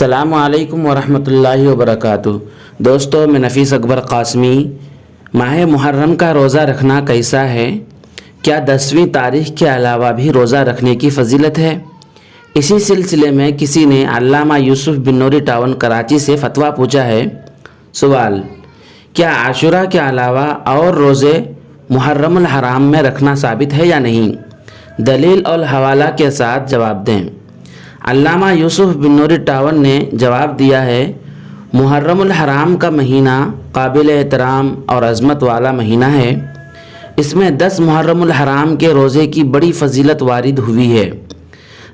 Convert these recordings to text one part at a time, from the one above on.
السلام علیکم ورحمۃ اللہ وبرکاتہ۔ دوستو، میں نفیس اکبر قاسمی۔ ماہ محرم کا روزہ رکھنا کیسا ہے؟ کیا 10ویں تاریخ کے علاوہ بھی روزہ رکھنے کی فضیلت ہے؟ اسی سلسلے میں کسی نے علامہ یوسف بن نوری ٹاون کراچی سے فتویٰ پوچھا ہے۔ سوال: کیا عاشورہ کے علاوہ اور روزے محرم الحرام میں رکھنا ثابت ہے یا نہیں؟ دلیل اور حوالہ کے ساتھ جواب دیں۔ علامہ یوسف بن نوری ٹاون نے جواب دیا ہے، محرم الحرام کا مہینہ قابل احترام اور عظمت والا مہینہ ہے۔ اس میں 10 محرم الحرام کے روزے کی بڑی فضیلت وارد ہوئی ہے۔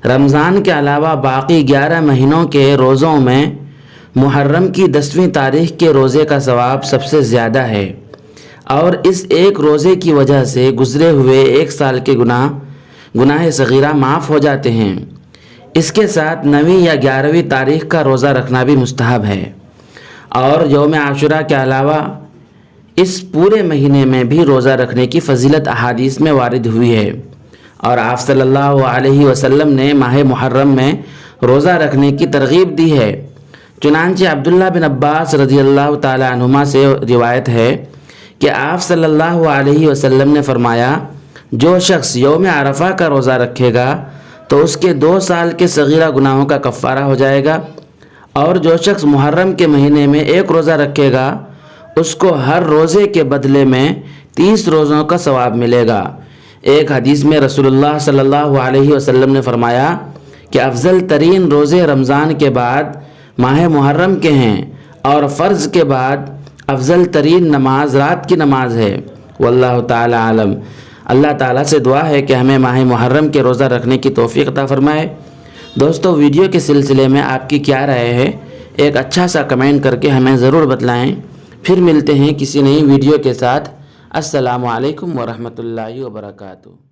رمضان کے علاوہ باقی 11 مہینوں کے روزوں میں محرم کی 10ویں تاریخ کے روزے کا ثواب سب سے زیادہ ہے، اور اس ایک روزے کی وجہ سے گزرے ہوئے ایک سال کے گناہ صغیرہ معاف ہو جاتے ہیں۔ اس کے ساتھ 9ویں یا 11ویں تاریخ کا روزہ رکھنا بھی مستحب ہے، اور یوم عاشورہ کے علاوہ اس پورے مہینے میں بھی روزہ رکھنے کی فضیلت احادیث میں وارد ہوئی ہے، اور آپ صلی اللہ علیہ وسلم نے ماہ محرم میں روزہ رکھنے کی ترغیب دی ہے۔ چنانچہ عبداللہ بن عباس رضی اللہ تعالی عنہما سے روایت ہے کہ آپ صلی اللہ علیہ وسلم نے فرمایا، جو شخص یوم عرفہ کا روزہ رکھے گا تو اس کے 2 سال کے صغیرہ گناہوں کا کفارہ ہو جائے گا، اور جو شخص محرم کے مہینے میں ایک روزہ رکھے گا اس کو ہر روزے کے بدلے میں 30 روزوں کا ثواب ملے گا۔ ایک حدیث میں رسول اللہ صلی اللہ علیہ وسلم نے فرمایا کہ افضل ترین روزے رمضان کے بعد ماہ محرم کے ہیں، اور فرض کے بعد افضل ترین نماز رات کی نماز ہے۔ واللہ تعالی عالم۔ اللہ تعالیٰ سے دعا ہے کہ ہمیں ماہ محرم کے روزہ رکھنے کی توفیق عطا فرمائے۔ دوستو، ویڈیو کے سلسلے میں آپ کی کیا رائے ہے؟ ایک اچھا سا کمنٹ کر کے ہمیں ضرور بتلائیں۔ پھر ملتے ہیں کسی نئی ویڈیو کے ساتھ۔ السلام علیکم ورحمۃ اللہ وبرکاتہ۔